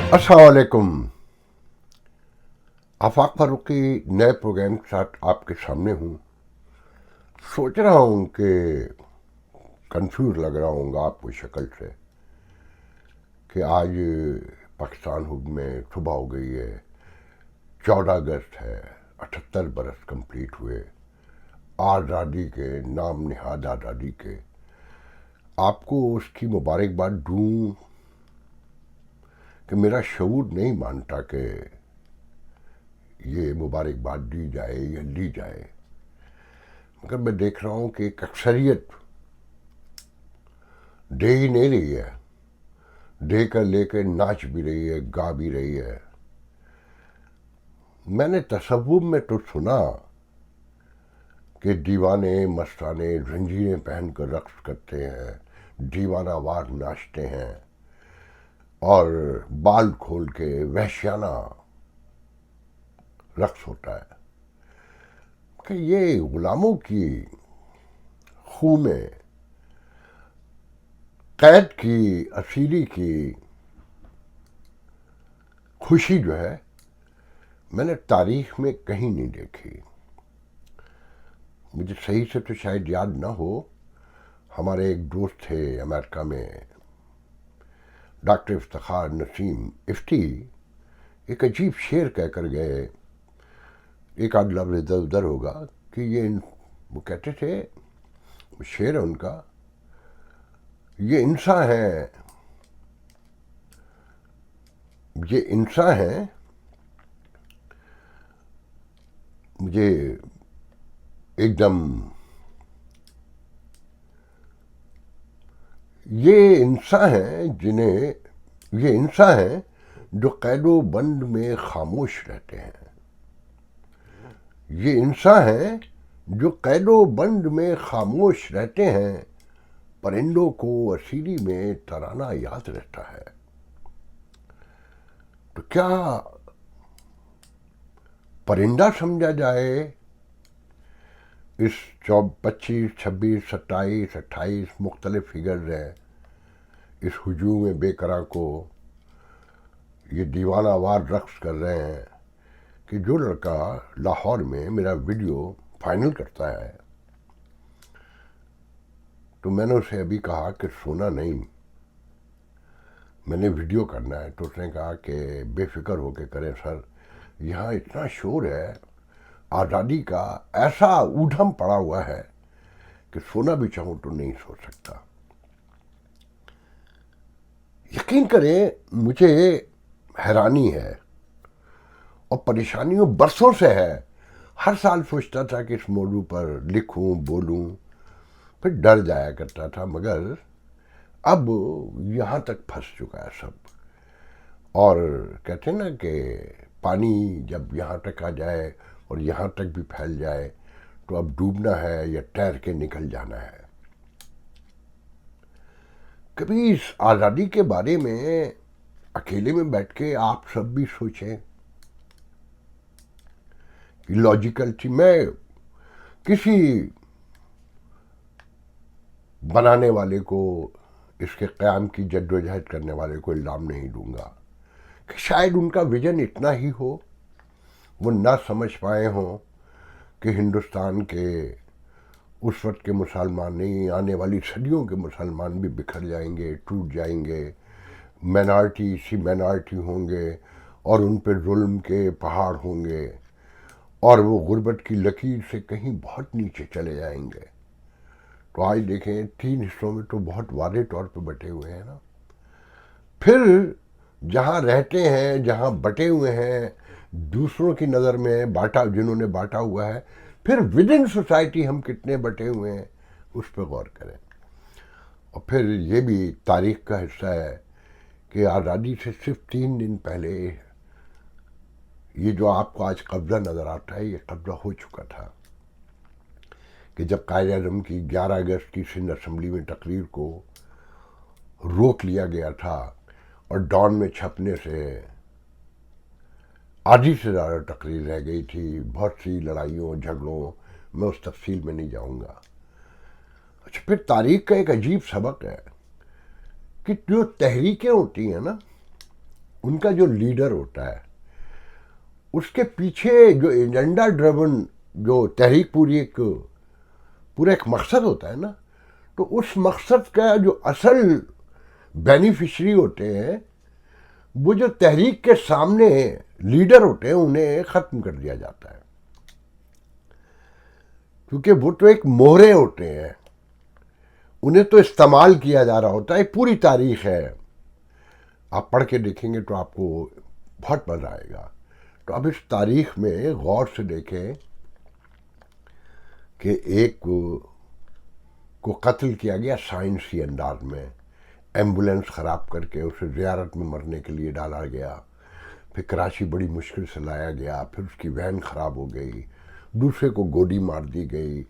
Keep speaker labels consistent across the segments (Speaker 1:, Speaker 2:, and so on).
Speaker 1: السلام علیکم. آفاق فاروقی نئے پروگرام کے ساتھ آپ کے سامنے ہوں. سوچ رہا ہوں کہ کنفیوز لگ رہا ہوں گا آپ کو شکل سے کہ آج پاکستان میں صبح ہو گئی ہے. 14 اگست ہے. 78 برس کمپلیٹ ہوئے آزادی کے، نام نہاد آزادی کے. آپ کو اس کی مبارکباد دوں کہ میرا شعور نہیں مانتا کہ یہ مبارکباد دی جائے یا لی جائے، مگر میں دیکھ رہا ہوں کہ ایک اکثریت دے ہی نہیں رہی ہے، دے کر لے کے ناچ بھی رہی ہے، گا بھی رہی ہے. میں نے تصوف میں تو سنا کہ دیوانے مستانے زنجیریں پہن کر رقص کرتے ہیں، دیوانہ وار ناچتے ہیں اور بال کھول کے وحشیانہ رقص ہوتا ہے. کہ یہ غلاموں کی خون میں قید کی، اسیری کی خوشی جو ہے میں نے تاریخ میں کہیں نہیں دیکھی. مجھے صحیح سے تو شاید یاد نہ ہو. ہمارے ایک دوست تھے امریکہ میں، ڈاکٹر افتخار نسیم افتی، ایک عجیب شعر کہہ کر گئے. ایک آدھ لفظ ادھر ادھر ہوگا کہ وہ کہتے تھے، شعر ہے ان کا، یہ انسان ہیں، یہ انسان ہیں. مجھے ایک دم یہ انسان ہیں جو قید و بند میں خاموش رہتے ہیں. یہ انسان ہیں جو قید و بند میں خاموش رہتے ہیں، پرندوں کو اسیری میں ترانہ یاد رہتا ہے. تو کیا پرندہ سمجھا جائے اس 25، 26، 27، 28 مختلف فگرز ہیں اس ہجوم بے قرار کو یہ دیوانہ وار رقص کر رہے ہیں کہ جو لڑکا لاہور میں میرا ویڈیو فائنل کرتا ہے تو میں نے اسے ابھی کہا کہ سونا نہیں، میں نے ویڈیو کرنا ہے. تو اس نے کہا کہ بے فکر ہو کے کریں سر، یہاں اتنا شور ہے، آزادی کا ایسا اوڈھم پڑا ہوا ہے کہ سونا بھی چاہوں تو نہیں سو سکتا. یقین کریں مجھے حیرانی ہے اور پریشانیوں برسوں سے ہے. ہر سال سوچتا تھا کہ اس موضوع پر لکھوں، بولوں، پھر ڈر جایا کرتا تھا، مگر اب یہاں تک پھنس چکا ہے سب. اور کہتے ہیں نا کہ پانی جب یہاں تک آ جائے اور یہاں تک بھی پھیل جائے تو اب ڈوبنا ہے یا تیر کے نکل جانا ہے. کبھی اس آزادی کے بارے میں اکیلے میں بیٹھ کے آپ سب بھی سوچیں. لاجیکل تھی. میں کسی بنانے والے کو، اس کے قیام کی جد و جہد کرنے والے کو الزام نہیں دوں گا کہ شاید ان کا ویژن اتنا ہی ہو، وہ نہ سمجھ پائے ہوں کہ ہندوستان کے اس وقت کے مسلمان نہیں، آنے والی صدیوں کے مسلمان بھی بکھر جائیں گے، ٹوٹ جائیں گے، مینارٹی سی مینارٹی ہوں گے اور ان پہ ظلم کے پہاڑ ہوں گے اور وہ غربت کی لکیر سے کہیں بہت نیچے چلے جائیں گے. تو آج دیکھیں 3 حصوں میں تو بہت واضح طور پہ بٹے ہوئے ہیں نا. پھر جہاں رہتے ہیں، جہاں بٹے ہوئے ہیں، دوسروں کی نظر میں بانٹا، جنہوں نے بانٹا ہوا ہے، پھر ود ان سوسائٹی ہم کتنے بٹے ہوئے ہیں اس پہ غور کریں. اور پھر یہ بھی تاریخ کا حصہ ہے کہ آزادی سے صرف 3 دن پہلے یہ جو آپ کو آج قبضہ نظر آتا ہے، یہ قبضہ ہو چکا تھا کہ جب قائد اعظم کی 11 اگست کی سندھ اسمبلی میں تقریر کو روک لیا گیا تھا اور ڈان میں چھپنے سے آدھی سے زیادہ تقریر رہ گئی تھی، بہت سی لڑائیوں جھگڑوں، میں اس تفصیل میں نہیں جاؤں گا. اچھا، پھر تاریخ کا ایک عجیب سبق ہے کہ جو تحریکیں ہوتی ہیں نا، ان کا جو لیڈر ہوتا ہے اس کے پیچھے جو ایجنڈا ڈریون جو تحریک پورا ایک مقصد ہوتا ہے نا، تو اس مقصد کا جو اصل بینیفیشری ہوتے ہیں وہ جو تحریک کے سامنے لیڈر ہوتے ہیں انہیں ختم کر دیا جاتا ہے، کیونکہ وہ تو ایک مہرے ہوتے ہیں، انہیں تو استعمال کیا جا رہا ہوتا ہے. پوری تاریخ ہے، آپ پڑھ کے دیکھیں گے تو آپ کو بہت مزہ آئے گا. تو اب اس تاریخ میں غور سے دیکھیں کہ ایک کو قتل کیا گیا سائنسی انداز میں، ایمبولینس خراب کر کے اسے زیارت میں مرنے کے لیے ڈالا گیا، پھر کراچی بڑی مشکل سے لایا گیا، پھر اس کی وین خراب ہو گئی، دوسرے کو گولی مار دی گئی،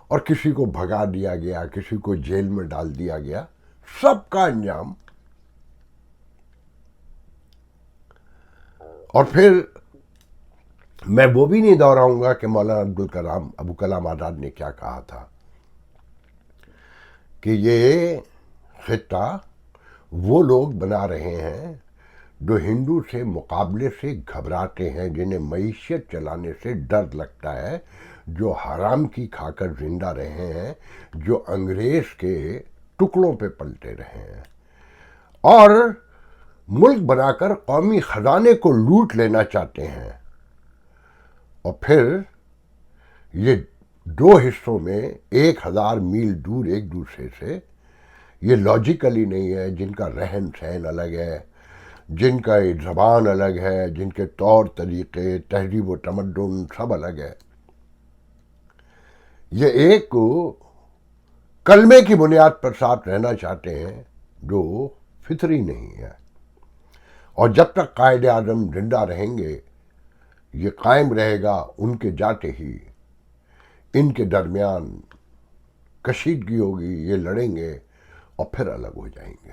Speaker 1: اور کسی کو بھگا دیا گیا، کسی کو جیل میں ڈال دیا گیا. سب کا انجام. اور پھر میں وہ بھی نہیں دہراؤں گا کہ مولانا ابو کلام آزاد نے کیا کہا تھا کہ یہ خطہ وہ لوگ بنا رہے ہیں جو ہندو سے مقابلے سے گھبراتے ہیں، جنہیں معیشت چلانے سے ڈر لگتا ہے، جو حرام کی کھا کر زندہ رہے ہیں، جو انگریز کے ٹکڑوں پہ پلتے رہے ہیں اور ملک بنا کر قومی خزانے کو لوٹ لینا چاہتے ہیں. اور پھر یہ دو حصوں میں 1000 میل دور ایک دوسرے سے، یہ لاجیکلی نہیں ہے، جن کا رہن سہن الگ ہے، جن کا زبان الگ ہے، جن کے طور طریقے، تہذیب و تمدن سب الگ ہے. یہ ایک کلمے کی بنیاد پر ساتھ رہنا چاہتے ہیں جو فطری نہیں ہے. اور جب تک قائد اعظم زندہ رہیں گے یہ قائم رہے گا. ان کے جاتے ہی ان کے درمیان کشیدگی ہوگی، یہ لڑیں گے اور پھر الگ ہو جائیں گے.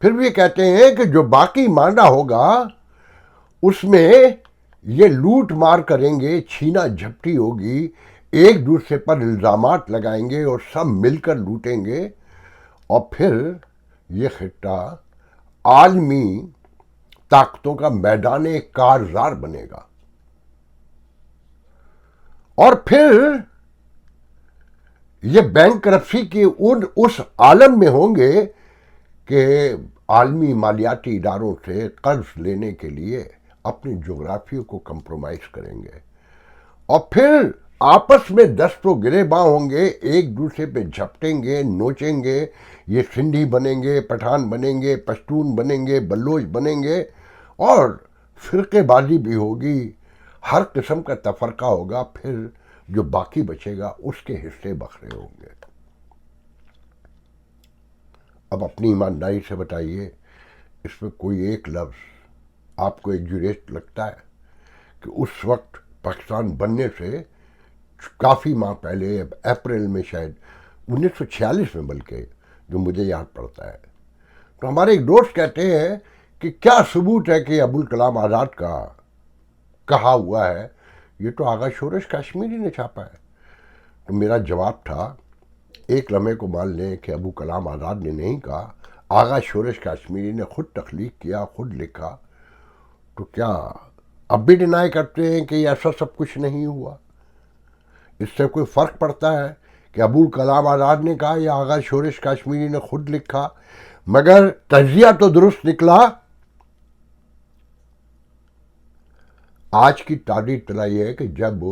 Speaker 1: پھر بھی یہ کہتے ہیں کہ جو باقی ماندہ ہوگا اس میں یہ لوٹ مار کریں گے، چھینا جھپٹی ہوگی، ایک دوسرے پر الزامات لگائیں گے اور سب مل کر لوٹیں گے. اور پھر یہ خطہ عالمی طاقتوں کا میدان کارزار بنے گا. اور پھر یہ بینک کرپسی کے اس عالم میں ہوں گے کہ عالمی مالیاتی اداروں سے قرض لینے کے لیے اپنی جغرافیوں کو کمپرومائز کریں گے. اور پھر آپس میں دست و گریباں ہوں گے، ایک دوسرے پہ جھپٹیں گے، نوچیں گے. یہ سندھی بنیں گے، پٹھان بنیں گے، پشتون بنیں گے، بلوچ بنیں گے، اور فرقے بازی بھی ہوگی، ہر قسم کا تفرقہ ہوگا. پھر جو باقی بچے گا اس کے حصے بکھرے ہوں گے. اب اپنی ایمانداری سے بتائیے، اس میں کوئی ایک لفظ آپ کو ایکجوریٹ لگتا ہے کہ اس وقت پاکستان بننے سے کافی ماہ پہلے، اپریل میں شاید 1946 میں، بلکہ جو مجھے یاد پڑتا ہے، تو ہمارے ایک دوست کہتے ہیں کہ کیا ثبوت ہے کہ ابوالکلام آزاد کا کہا ہوا ہے؟ یہ تو آغا شورش کشمیری نے چھاپا ہے. تو میرا جواب تھا، ایک لمحے کو مان لیں کہ ابو کلام آزاد نے نہیں کہا، آغا شورش کشمیری نے خود تخلیق کیا، خود لکھا، تو کیا اب بھی ڈینائی کرتے ہیں کہ ایسا سب کچھ نہیں ہوا؟ اس سے کوئی فرق پڑتا ہے کہ ابوالکلام آزاد نے کہا یا آغا شورش کشمیری نے خود لکھا؟ مگر تجزیہ تو درست نکلا. آج کی تاریخ اطلاع یہ ہے کہ جب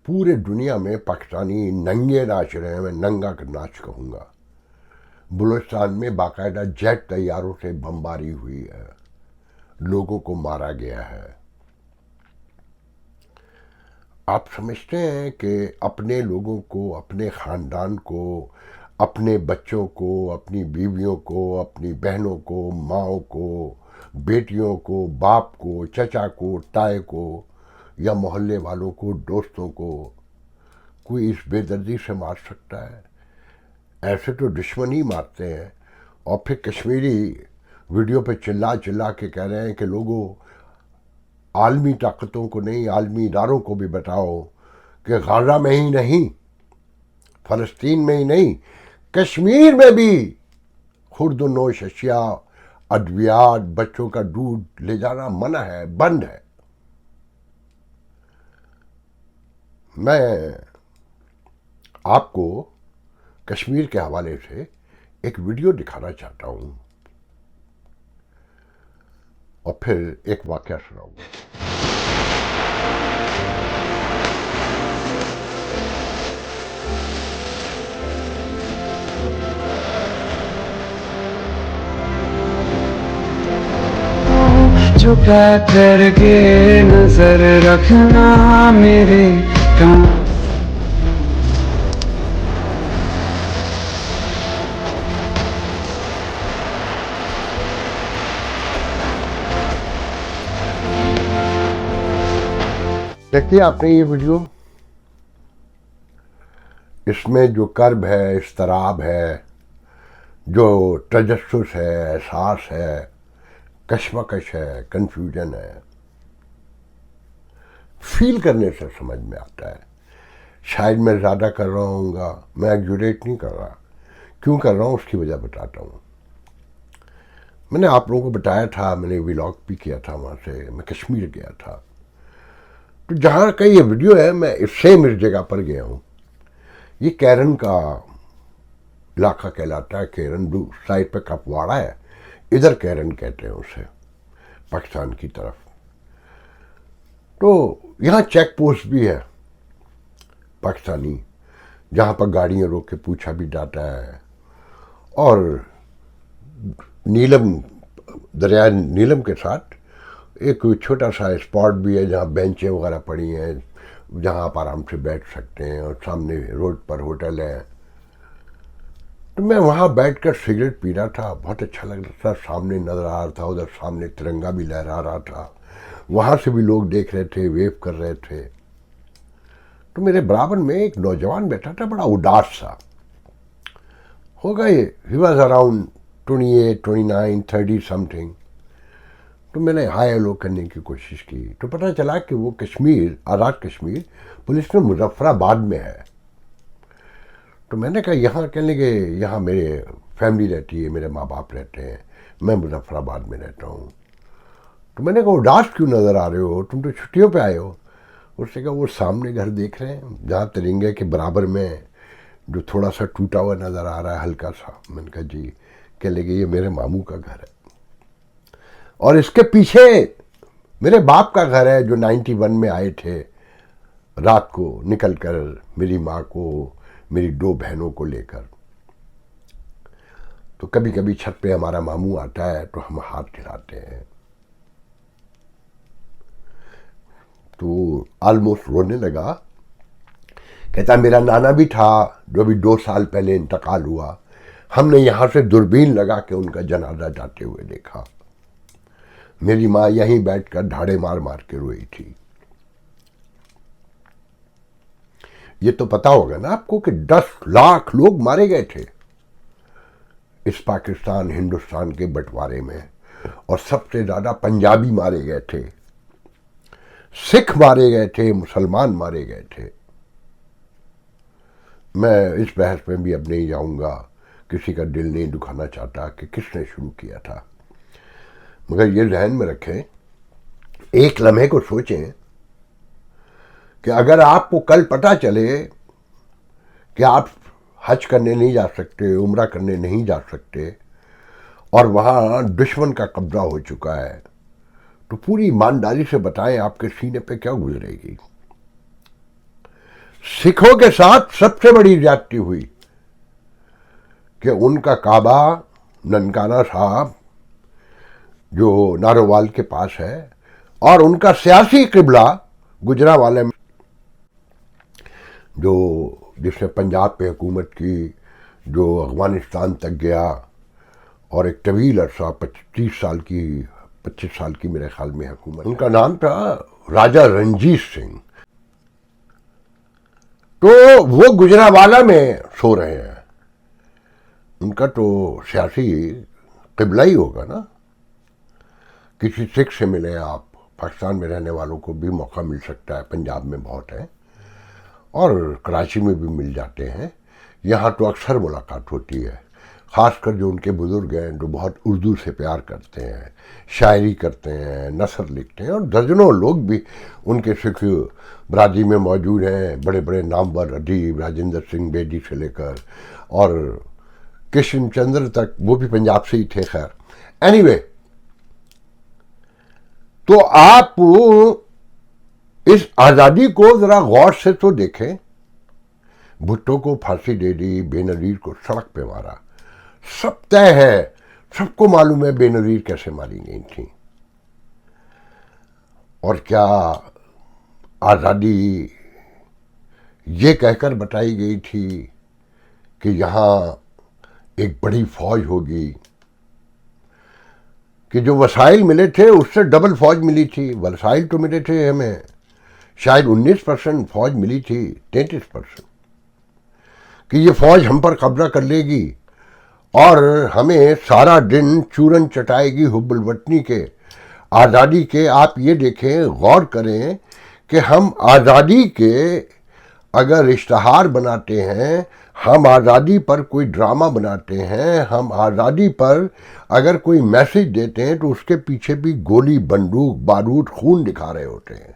Speaker 1: پورے دنیا میں پاکستانی ننگے ناچ رہے ہیں، میں ننگا کا ناچ کہوں گا، بلوچستان میں باقاعدہ جیٹ طیاروں سے بمباری ہوئی ہے، لوگوں کو مارا گیا ہے. آپ سمجھتے ہیں کہ اپنے لوگوں کو، اپنے خاندان کو، اپنے بچوں کو، اپنی بیویوں کو، اپنی بہنوں کو، ماؤں کو، بیٹیوں کو، باپ کو، چچا کو، تائے کو، یا محلے والوں کو، دوستوں کو کوئی اس بے دردی سے مار سکتا ہے؟ ایسے تو دشمن ہی مارتے ہیں. اور پھر کشمیری ویڈیو پہ چلا چلا کے کہہ رہے ہیں کہ لوگوں، عالمی طاقتوں کو نہیں، عالمی اداروں کو بھی بتاؤ کہ غزہ میں ہی نہیں، فلسطین میں ہی نہیں، کشمیر میں بھی خرد و نوش اشیاء ادویات، بچوں کا دودھ لے جانا منع ہے، بند ہے. میں آپ کو کشمیر کے حوالے سے ایک ویڈیو دکھانا چاہتا ہوں اور پھر ایک واقعہ سناؤں گا.
Speaker 2: چھپا کر کے نظر رکھنا میرے کام.
Speaker 1: دیکھیے آپ نے یہ ویڈیو، اس میں جو کرب ہے، اضطراب ہے، جو تجسس ہے، احساس ہے، کشمکش ہے، کنفیوژن ہے، فیل کرنے سے سمجھ میں آتا ہے. شاید میں زیادہ کر رہا ہوں گا، میں ایگزوریٹ نہیں کر رہا. کیوں کر رہا ہوں اس کی وجہ بتاتا ہوں. میں نے آپ لوگوں کو بتایا تھا، میں نے ولاگ بھی کیا تھا وہاں سے، میں کشمیر گیا تھا. تو جہاں کا یہ ویڈیو ہے، میں اس جگہ پر گیا ہوں. یہ کیرن کا علاقہ کہلاتا ہے. کیرن دو سائڈ پہ کپواڑا ہے، ادھر کیرن کہتے ہیں اسے، پاکستان کی طرف. تو یہاں چیک پوسٹ بھی ہے پاکستانی، جہاں پر گاڑیاں روک کے پوچھا بھی جاتا ہے. اور نیلم، دریائے نیلم کے ساتھ ایک چھوٹا سا اسپاٹ بھی ہے جہاں بینچیں وغیرہ پڑی ہیں، جہاں آپ آرام سے بیٹھ سکتے ہیں، اور سامنے روڈ پر ہوٹل ہے. تو میں وہاں بیٹھ کر سگریٹ پی رہا تھا، بہت اچھا لگ رہا تھا. سامنے نظر آ رہا تھا، ادھر سامنے ترنگا بھی لہرا رہا تھا، وہاں سے بھی لوگ دیکھ رہے تھے، ویو کر رہے تھے. تو میرے برابر میں ایک نوجوان بیٹھا تھا، بڑا اداس سا ہوگا. یہ he was around 28 29 30 some thing. تو میں نے ہائی ہیلو کرنے کی کوشش کی تو پتہ چلا کہ وہ کشمیر، آزاد کشمیر پولیس میں مظفر آباد میں ہے. تو میں نے کہا یہاں کہنے لگے یہاں میرے فیملی رہتی ہے، میرے ماں باپ رہتے ہیں، میں مظفر آباد میں رہتا ہوں. تو میں نے کہا اداس کیوں نظر آ رہے ہو، تم تو چھٹیوں پہ آئے ہو. اس نے کہا وہ سامنے گھر دیکھ رہے ہیں جہاں ترنگے کے برابر میں جو تھوڑا سا ٹوٹا ہوا نظر آ رہا ہے، ہلکا سا. میں نے کہا جی. کہنے لگے یہ میرے ماموں کا گھر ہے، اور اس کے پیچھے میرے باپ کا گھر ہے جو 91 میں آئے تھے رات کو نکل کر، میری ماں کو، میری 2 بہنوں کو لے کر. تو کبھی کبھی چھت پہ ہمارا ماموں آتا ہے تو ہم ہاتھ ہلاتے ہیں. تو آلموسٹ رونے لگا. کہتا میرا نانا بھی تھا جو ابھی 2 سال پہلے انتقال ہوا، ہم نے یہاں سے دوربین لگا کے ان کا جنازہ جاتے ہوئے دیکھا. میری ماں یہیں بیٹھ کر دھاڑے مار مار کے روئی تھی. یہ تو پتا ہوگا نا آپ کو کہ 10 لاکھ لوگ مارے گئے تھے اس پاکستان ہندوستان کے بٹوارے میں، اور سب سے زیادہ پنجابی مارے گئے تھے، سکھ مارے گئے تھے، مسلمان مارے گئے تھے. میں اس بحث میں اب نہیں جاؤں گا، کسی کا دل نہیں دکھانا چاہتا کہ کس نے شروع کیا تھا. مگر یہ ذہن میں رکھیں، ایک لمحے کو سوچیں کہ اگر آپ کو کل پتہ چلے کہ آپ حج کرنے نہیں جا سکتے، عمرہ کرنے نہیں جا سکتے، اور وہاں دشمن کا قبضہ ہو چکا ہے، تو پوری ایمانداری سے بتائیں آپ کے سینے پہ کیا گزرے گی. سکھوں کے ساتھ سب سے بڑی زیادتی ہوئی کہ ان کا کعبہ ننکانہ صاحب جو نارووال کے پاس ہے، اور ان کا سیاسی قبلہ گجرانوالے میں جو جس نے پنجاب پہ حکومت کی، جو افغانستان تک گیا، اور ایک طویل عرصہ 25 سال کی میرے خیال میں حکومت. ان کا نام تھا راجہ رنجیت سنگھ. تو وہ گجرانوالہ میں سو رہے ہیں. ان کا تو سیاسی قبلہ ہی ہوگا نا. کسی سکھ سے ملے آپ، پاکستان میں رہنے والوں کو بھی موقع مل سکتا ہے، پنجاب میں بہت ہے اور کراچی میں بھی مل جاتے ہیں. یہاں تو اکثر ملاقات ہوتی ہے، خاص کر جو ان کے بزرگ ہیں جو بہت اردو سے پیار کرتے ہیں، شاعری کرتے ہیں، نثر لکھتے ہیں، اور درجنوں لوگ بھی ان کے سکھ برادری میں موجود ہیں، بڑے بڑے نامور ادیب راجندر سنگھ بیدی سے لے کر اور کشن چندر تک، وہ بھی پنجاب سے ہی تھے. خیر اینی وے، تو آپ اس آزادی کو ذرا غور سے تو دیکھیں. بھٹو کو پھانسی دے دی، بے نظیر کو سڑک پہ مارا، سب طے ہے، سب کو معلوم ہے بے نظیر کیسے ماری گئی تھی. اور کیا آزادی یہ کہہ کر بتائی گئی تھی کہ یہاں ایک بڑی فوج ہوگی، کہ جو وسائل ملے تھے اس سے ڈبل فوج ملی تھی. وسائل تو ملے تھے ہمیں شاید 19%، فوج ملی تھی 33%. کہ یہ فوج ہم پر قبضہ کر لے گی اور ہمیں سارا دن چورن چٹائے گی حب الوطنی کے، آزادی کے. آپ یہ دیکھیں، غور کریں کہ ہم آزادی کے اگر اشتہار بناتے ہیں، ہم آزادی پر کوئی ڈرامہ بناتے ہیں، ہم آزادی پر اگر کوئی میسج دیتے ہیں تو اس کے پیچھے بھی گولی، بندوق، بارود، خون دکھا رہے ہوتے ہیں.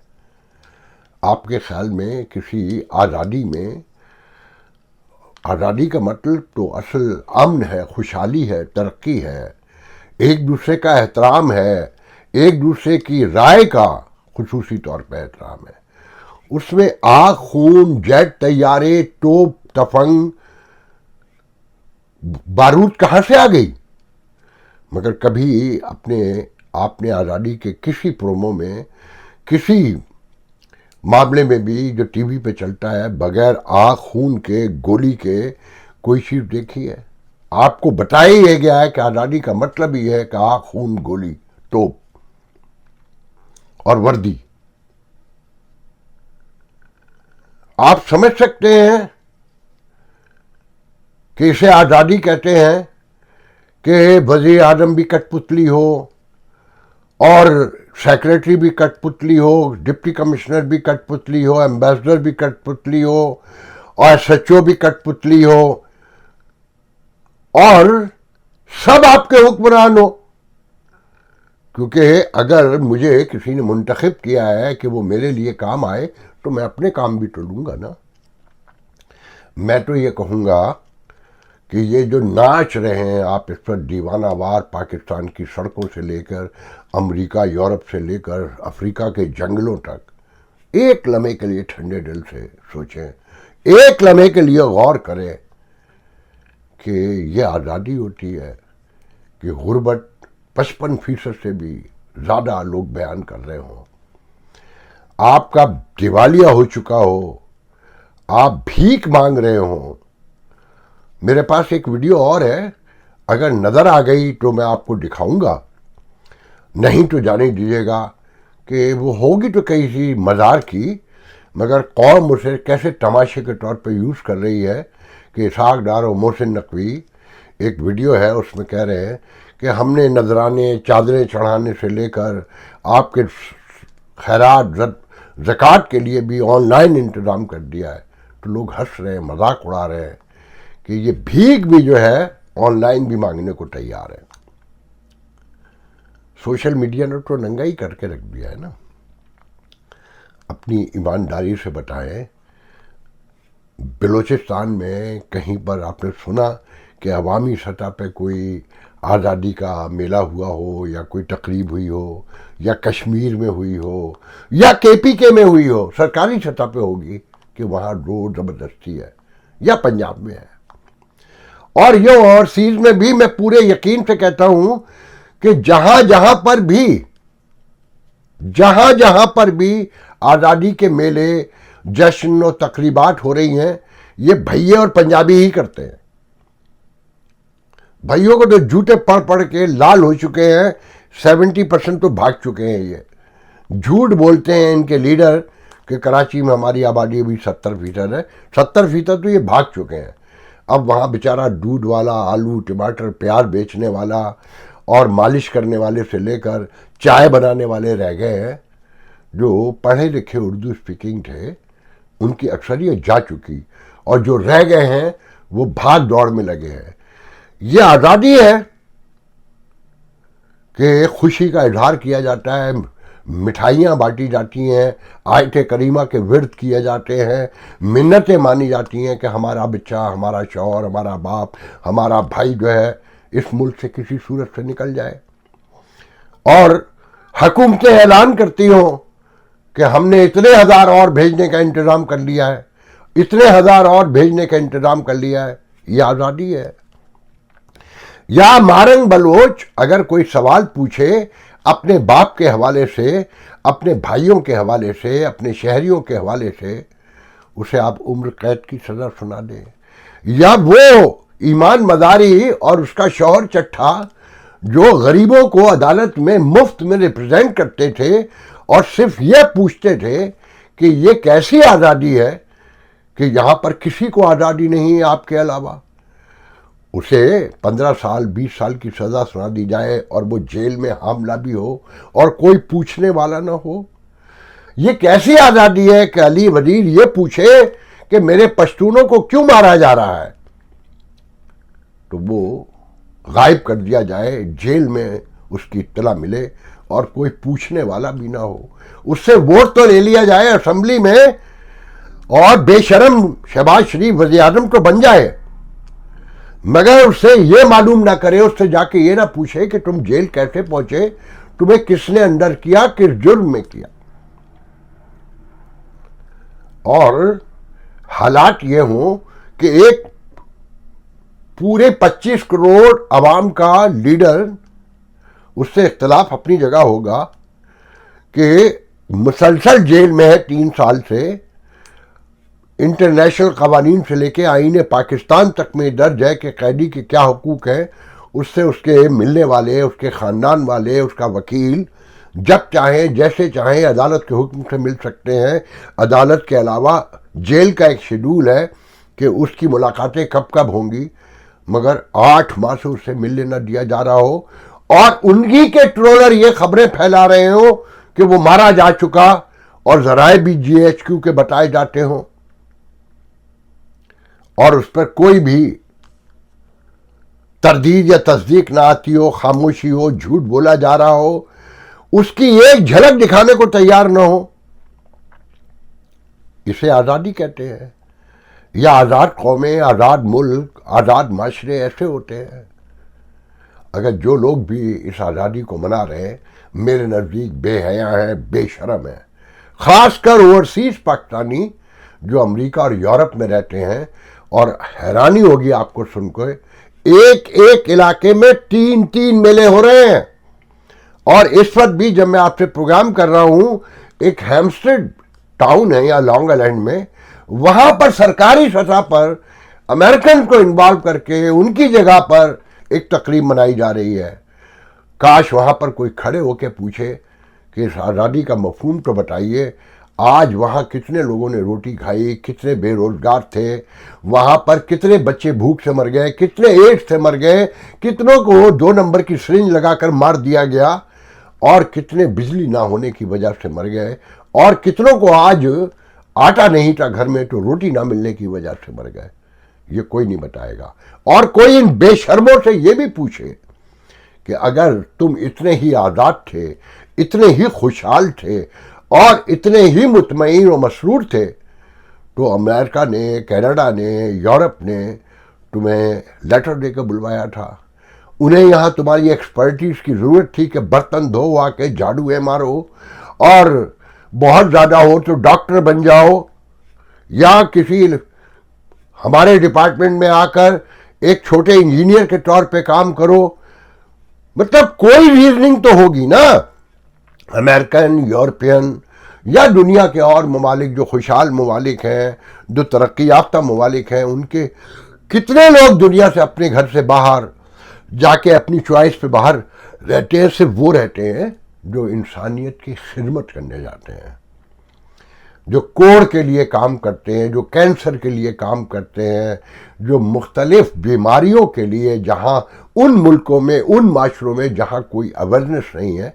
Speaker 1: آپ کے خیال میں کسی آزادی میں، آزادی کا مطلب تو اصل امن ہے، خوشحالی ہے، ترقی ہے، ایک دوسرے کا احترام ہے، ایک دوسرے کی رائے کا خصوصی طور پہ احترام ہے. اس میں آگ، خون، جیٹ، طیارے، توپ، تفنگ، بارود کہاں سے آ گئی؟ مگر کبھی آپ نے آزادی کے کسی پرومو میں، کسی معاملے میں بھی جو ٹی وی پہ چلتا ہے، بغیر آگ، خون کے، گولی کے کوئی چیز دیکھی ہے؟ آپ کو بتایا یہ گیا ہے کہ آزادی کا مطلب یہ ہے کہ آگ، خون، گولی، توپ اور وردی. آپ سمجھ سکتے ہیں کہ اسے آزادی کہتے ہیں کہ وزیر اعظم بھی کٹ پتلی ہو، اور سیکریٹری بھی کٹ پتلی ہو، ڈپٹی کمشنر بھی کٹ پتلی ہو، ایمبیسڈر بھی کٹ پتلی ہو، اور ایس ایچ او بھی کٹ پتلی ہو، اور سب آپ کے حکمران ہو. کیونکہ اگر مجھے کسی نے منتخب کیا ہے کہ وہ میرے لیے کام آئے تو میں اپنے کام بھی تو لوں گا نا. میں تو یہ کہوں گا کہ یہ جو ناچ رہے ہیں آپ اس پر دیوانہ وار، پاکستان کی سڑکوں سے لے کر امریکہ، یورپ سے لے کر افریقہ کے جنگلوں تک، ایک لمحے کے لیے ٹھنڈے دل سے سوچیں، ایک لمحے کے لیے غور کریں کہ یہ آزادی ہوتی ہے کہ غربت 55% سے بھی زیادہ لوگ بیان کر رہے ہوں، آپ کا دیوالیہ ہو چکا ہو، آپ بھیک مانگ رہے ہوں. میرے پاس ایک ویڈیو اور ہے، اگر نظر آ گئی تو میں آپ کو دکھاؤں گا، نہیں تو جانے دیجیے گا کہ وہ ہوگی تو کسی مزار کی، مگر قوم اسے کیسے تماشے کے طور پہ یوز کر رہی ہے. کہ اسحاق ڈار و محسن نقوی ایک ویڈیو ہے، اس میں کہہ رہے ہیں کہ ہم نے نذرانے، چادریں چڑھانے سے لے کر آپ کے خیرات، زکوٰۃ کے لیے بھی آن لائن انتظام کر دیا ہے. تو لوگ ہنس رہے ہیں، مذاق اڑا رہے ہیں کہ یہ بھیک بھی جو ہے آن لائن بھی مانگنے کو تیار ہے. سوشل میڈیا نے تو ننگائی کر کے رکھ دیا ہے نا. اپنی ایمانداری سے بتائیں، بلوچستان میں کہیں پر آپ نے سنا کہ عوامی سطح پہ کوئی آزادی کا میلہ ہوا ہو، یا کوئی تقریب ہوئی ہو، یا کشمیر میں ہوئی ہو، یا کے پی کے میں ہوئی ہو؟ سرکاری سطح پہ ہوگی کہ وہاں زور زبردستی ہے، یا پنجاب میں ہے. اور یہ اوورسیز میں بھی میں پورے یقین سے کہتا ہوں کہ جہاں جہاں پر بھی آزادی کے میلے، جشن و تقریبات ہو رہی ہیں، یہ بھائیے اور پنجابی ہی کرتے ہیں. بھائیوں کو تو جوتے پڑھ پڑھ کے لال ہو چکے ہیں، 70% تو بھاگ چکے ہیں. یہ جھوٹ بولتے ہیں ان کے لیڈر کہ کراچی میں ہماری آبادی بھی 70% ہے. 70% تو یہ بھاگ چکے ہیں. اب وہاں بیچارہ دودھ والا، آلو، ٹماٹر، پیاز بیچنے والا اور مالش کرنے والے سے لے کر چائے بنانے والے رہ گئے ہیں. جو پڑھے لکھے اردو اسپیکنگ تھے ان کی اکثریت جا چکی، اور جو رہ گئے ہیں وہ بھاگ دوڑ میں لگے ہیں. یہ آزادی ہے کہ خوشی کا اظہار کیا جاتا ہے، مٹھائیاں بانٹی جاتی ہیں، آیت کریمہ کے ورد کیے جاتے ہیں، منتیں مانی جاتی ہیں کہ ہمارا بچہ، ہمارا شوہر، ہمارا باپ، ہمارا بھائی جو ہے اس ملک سے کسی صورت سے نکل جائے، اور حکومتیں اعلان کرتی ہوں کہ ہم نے اتنے ہزار اور بھیجنے کا انتظام کر لیا ہے، اتنے ہزار اور بھیجنے کا انتظام کر لیا ہے. یہ آزادی ہے. یا مارنگ بلوچ اگر کوئی سوال پوچھے اپنے باپ کے حوالے سے، اپنے بھائیوں کے حوالے سے، اپنے شہریوں کے حوالے سے، اسے آپ عمر قید کی سزا سنا دیں. یا وہ ایمان مداری اور اس کا شوہر چٹھا جو غریبوں کو عدالت میں مفت میں ریپرزینٹ کرتے تھے اور صرف یہ پوچھتے تھے کہ یہ کیسی آزادی ہے کہ یہاں پر کسی کو آزادی نہیں ہے آپ کے علاوہ، اسے 15 سال 20 سال کی سزا سنا دی جائے اور وہ جیل میں حاملہ بھی ہو اور کوئی پوچھنے والا نہ ہو. یہ کیسی آزادی ہے کہ علی وزیر یہ پوچھے کہ میرے پشتونوں کو کیوں مارا جا رہا ہے تو وہ غائب کر دیا جائے، جیل میں اس کی اطلاع ملے اور کوئی پوچھنے والا بھی نہ ہو. اس سے ووٹ تو لے لیا جائے اسمبلی میں اور بے شرم شہباز شریف وزیر اعظم تو بن جائے، مگر اس سے یہ معلوم نہ کرے، اس سے جا کے یہ نہ پوچھے کہ تم جیل کیسے پہنچے، تمہیں کس نے اندر کیا، کس جرم میں کیا. اور حالات یہ ہوں کہ ایک پورے 25 کروڑ عوام کا لیڈر، اس سے اختلاف اپنی جگہ ہوگا کہ مسلسل جیل میں ہے 3 سال سے، انٹرنیشنل قوانین سے لے کے آئین پاکستان تک میں درج ہے کہ قیدی کے کیا حقوق ہیں، اس سے اس کے ملنے والے، اس کے خاندان والے، اس کا وکیل جب چاہیں جیسے چاہیں عدالت کے حکم سے مل سکتے ہیں. عدالت کے علاوہ جیل کا ایک شیڈول ہے کہ اس کی ملاقاتیں کب کب ہوں گی، مگر 8 ماہ سے اسے ملنے نہ دیا جا رہا ہو اور انہی کے ٹرولر یہ خبریں پھیلا رہے ہوں کہ وہ مارا جا چکا اور ذرائع بھی GHQ کے بتائے جاتے ہوں اور اس پر کوئی بھی تردید یا تصدیق نہ آتی ہو، خاموشی ہو، جھوٹ بولا جا رہا ہو، اس کی ایک جھلک دکھانے کو تیار نہ ہو. اسے آزادی کہتے ہیں. یا آزاد قومیں، آزاد ملک، آزاد معاشرے ایسے ہوتے ہیں. اگر جو لوگ بھی اس آزادی کو منا رہے ہیں میرے نزدیک بے حیا ہیں، بے شرم ہیں، خاص کر اوورسیز پاکستانی جو امریکہ اور یورپ میں رہتے ہیں. اور حیرانی ہوگی آپ کو سن کے، ایک علاقے میں 3 میلے ہو رہے ہیں. اور اس وقت بھی جب میں آپ سے پروگرام کر رہا ہوں، ایک ہیمسٹڈ ٹاؤن ہے یا لانگ آئلینڈ میں، وہاں پر سرکاری سطح پر امریکن کو انوالو کر کے ان کی جگہ پر ایک تقریب منائی جا رہی ہے. کاش وہاں پر کوئی کھڑے ہو کے پوچھے کہ اس آزادی کا مفہوم تو بتائیے. آج وہاں کتنے لوگوں نے روٹی کھائی، کتنے بے روزگار تھے، وہاں پر کتنے بچے بھوک سے مر گئے، کتنے ایڈز سے مر گئے، کتنوں کو 2 نمبر کی سرنج لگا کر مار دیا گیا، اور کتنے بجلی نہ ہونے کی وجہ سے مر گئے، اور کتنوں کو آج آٹا نہیں تھا گھر میں تو روٹی نہ ملنے کی وجہ سے مر گئے. یہ کوئی نہیں بتائے گا. اور کوئی ان بے شرموں سے یہ بھی پوچھے کہ اگر تم اتنے ہی آزاد تھے، اتنے ہی خوشحال تھے اور اتنے ہی مطمئن و مسرور تھے تو امریکہ نے، کینیڈا نے، یورپ نے تمہیں لیٹر دے کے بلوایا تھا. انہیں یہاں تمہاری ایکسپرٹیز کی ضرورت تھی کہ برتن دھو آ کے، جھاڑو مارو، اور بہت زیادہ ہو تو ڈاکٹر بن جاؤ یا کسی ہمارے ڈپارٹمنٹ میں آ کر ایک چھوٹے انجینئر کے طور پہ کام کرو. مطلب کوئی ریزننگ تو ہوگی نا. امریکن، یورپین یا دنیا کے اور ممالک جو خوشحال ممالک ہیں، جو ترقی یافتہ ممالک ہیں، ان کے کتنے لوگ دنیا سے اپنے گھر سے باہر جا کے اپنی چوائس پہ باہر رہتے ہیں. صرف وہ رہتے ہیں جو انسانیت کی خدمت کرنے جاتے ہیں، جو کوڑ کے لیے کام کرتے ہیں، جو کینسر کے لیے کام کرتے ہیں، جو مختلف بیماریوں کے لیے، جہاں ان ملکوں میں، ان معاشروں میں جہاں کوئی اویئرنیس نہیں ہے،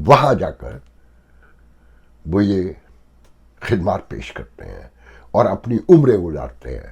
Speaker 1: وہاں جا کر وہ یہ خدمات پیش کرتے ہیں اور اپنی عمریں گزارتے ہیں.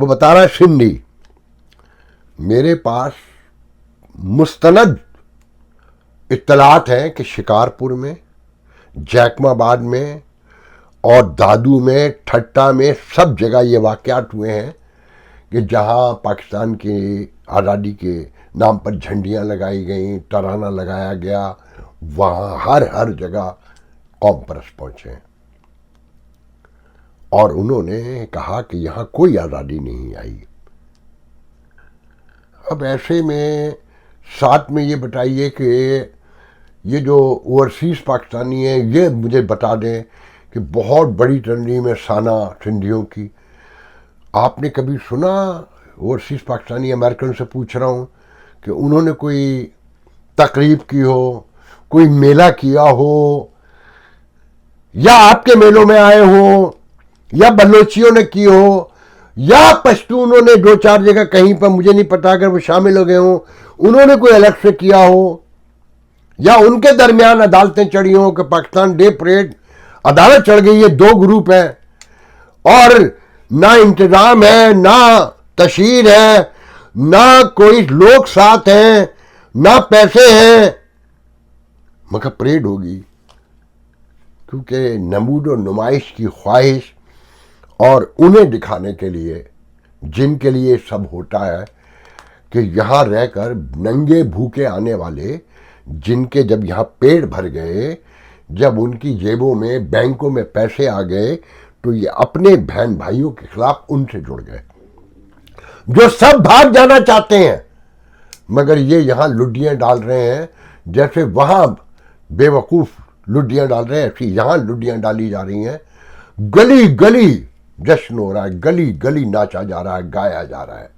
Speaker 1: وہ بتا رہا ہے سندھی، میرے پاس مستند اطلاعات ہیں کہ شکارپور میں، جیکم آباد میں اور دادو میں، ٹھٹا میں، سب جگہ یہ واقعات ہوئے ہیں کہ جہاں پاکستان کی آزادی کے نام پر جھنڈیاں لگائی گئیں، ترانہ لگایا گیا، وہاں ہر جگہ قوم پرست پہنچے ہیں، اور انہوں نے کہا کہ یہاں کوئی آزادی نہیں آئی۔ اب ایسے میں ساتھ میں یہ بتائیے کہ یہ جو اوورسیز پاکستانی ہیں یہ مجھے بتا دیں کہ بہت بڑی تنظیم ہے سانا سندھیوں کی، آپ نے کبھی سنا اوورسیز پاکستانی امریکن سے پوچھ رہا ہوں کہ انہوں نے کوئی تقریب کی ہو، کوئی میلہ کیا ہو، یا آپ کے میلوں میں آئے ہوں، یا بلوچیوں نے کی ہو، یا پشتونوں نے دو چار جگہ کہیں پر، مجھے نہیں پتا اگر وہ شامل ہو گئے ہوں، انہوں نے کوئی الگ سے کیا ہو، یا ان کے درمیان عدالتیں چڑھی ہوں کہ پاکستان ڈے پریڈ عدالت چڑھ گئی ہے، دو گروپ ہیں اور نہ انتظام ہے، نہ تشہیر ہے، نہ کوئی لوگ ساتھ ہیں، نہ پیسے ہیں، مگر پریڈ ہوگی، کیونکہ نمود و نمائش کی خواہش اور انہیں دکھانے کے لیے جن کے لیے سب ہوتا ہے کہ یہاں رہ کر ننگے بھوکے آنے والے، جن کے جب یہاں پیٹ بھر گئے، جب ان کی جیبوں میں بینکوں میں پیسے آ گئے، تو یہ اپنے بہن بھائیوں کے خلاف ان سے جڑ گئے جو سب بھاگ جانا چاہتے ہیں، مگر یہ یہاں لڈیاں ڈال رہے ہیں، جیسے وہاں بے وقوف لڈیاں ڈال رہے ہیں ایسے یہاں لڈیاں ڈالی جا رہی ہیں، گلی گلی جشن ہو رہا ہے، گلی گلی ناچا جا رہا ہے، گایا جا رہا ہے۔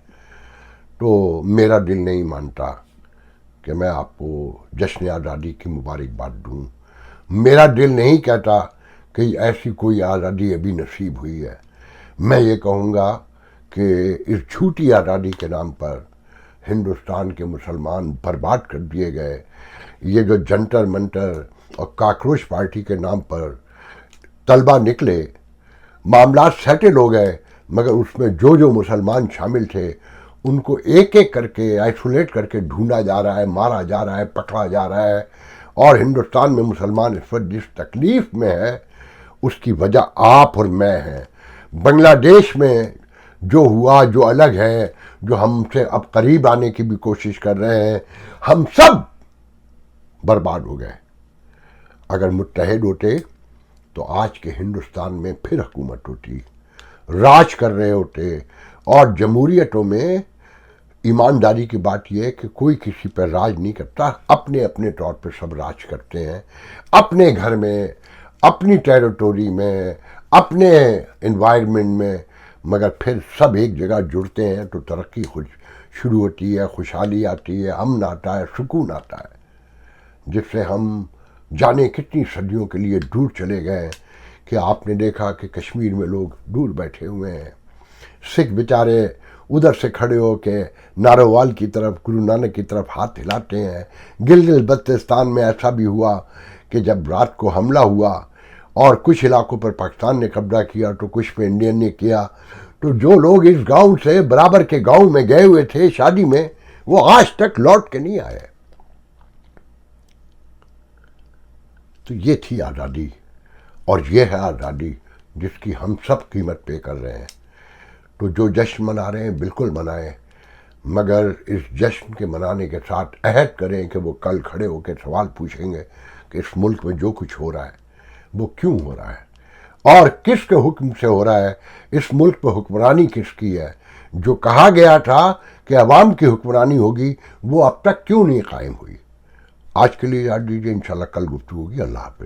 Speaker 1: تو میرا دل نہیں مانتا کہ میں آپ کو جشن آزادی کی مبارکباد دوں، میرا دل نہیں کہتا کہ ایسی کوئی آزادی ابھی نصیب ہوئی ہے۔ میں یہ کہوں گا کہ اس جھوٹی آزادی کے نام پر ہندوستان کے مسلمان برباد کر دیے گئے، یہ جو جنتر منتر اور کاکروچ پارٹی کے نام پر طلبہ نکلے، معاملات سیٹل ہو گئے، مگر اس میں جو مسلمان شامل تھے ان کو ایک ایک کر کے آئسولیٹ کر کے ڈھونڈا جا رہا ہے، مارا جا رہا ہے، پکڑا جا رہا ہے، اور ہندوستان میں مسلمان اس وقت جس تکلیف میں ہے اس کی وجہ آپ اور میں ہیں۔ بنگلہ دیش میں جو ہوا، جو الگ ہے، جو ہم سے اب قریب آنے کی بھی کوشش کر رہے ہیں، ہم سب برباد ہو گئے۔ اگر متحد ہوتے تو آج کے ہندوستان میں پھر حکومت ہوتی، راج کر رہے ہوتے، اور جمہوریتوں میں ایمانداری کی بات یہ ہے کہ کوئی کسی پر راج نہیں کرتا، اپنے اپنے طور پہ سب راج کرتے ہیں، اپنے گھر میں، اپنی ٹیریٹوری میں، اپنے انوائرمنٹ میں، مگر پھر سب ایک جگہ جڑتے ہیں تو ترقی خود شروع ہوتی ہے، خوشحالی آتی ہے، امن آتا ہے، سکون آتا ہے، جس سے ہم جانے کتنی صدیوں کے لیے دور چلے گئے کہ آپ نے دیکھا کہ کشمیر میں لوگ دور بیٹھے ہوئے ہیں، سکھ بیچارے ادھر سے کھڑے ہو کے نارووال کی طرف، گرو نانک کی طرف ہاتھ ہلاتے ہیں۔ گلگت بلتستان میں ایسا بھی ہوا کہ جب رات کو حملہ ہوا اور کچھ علاقوں پر پاکستان نے قبضہ کیا تو کچھ پہ انڈین نے کیا، تو جو لوگ اس گاؤں سے برابر کے گاؤں میں گئے ہوئے تھے شادی میں، وہ آج تک لوٹ کے نہیں آئے۔ تو یہ تھی آزادی، اور یہ ہے آزادی جس کی ہم سب قیمت پے کر رہے ہیں۔ تو جو جشن منا رہے ہیں بالکل منائیں، مگر اس جشن کے منانے کے ساتھ عہد کریں کہ وہ کل کھڑے ہو کے سوال پوچھیں گے کہ اس ملک میں جو کچھ ہو رہا ہے وہ کیوں ہو رہا ہے، اور کس کے حکم سے ہو رہا ہے، اس ملک پہ حکمرانی کس کی ہے، جو کہا گیا تھا کہ عوام کی حکمرانی ہوگی وہ اب تک کیوں نہیں قائم ہوئی۔ آج کے لیے یاد دیجیے، انشاءاللہ کل گفتگو ہوگی۔ اللہ حافظ۔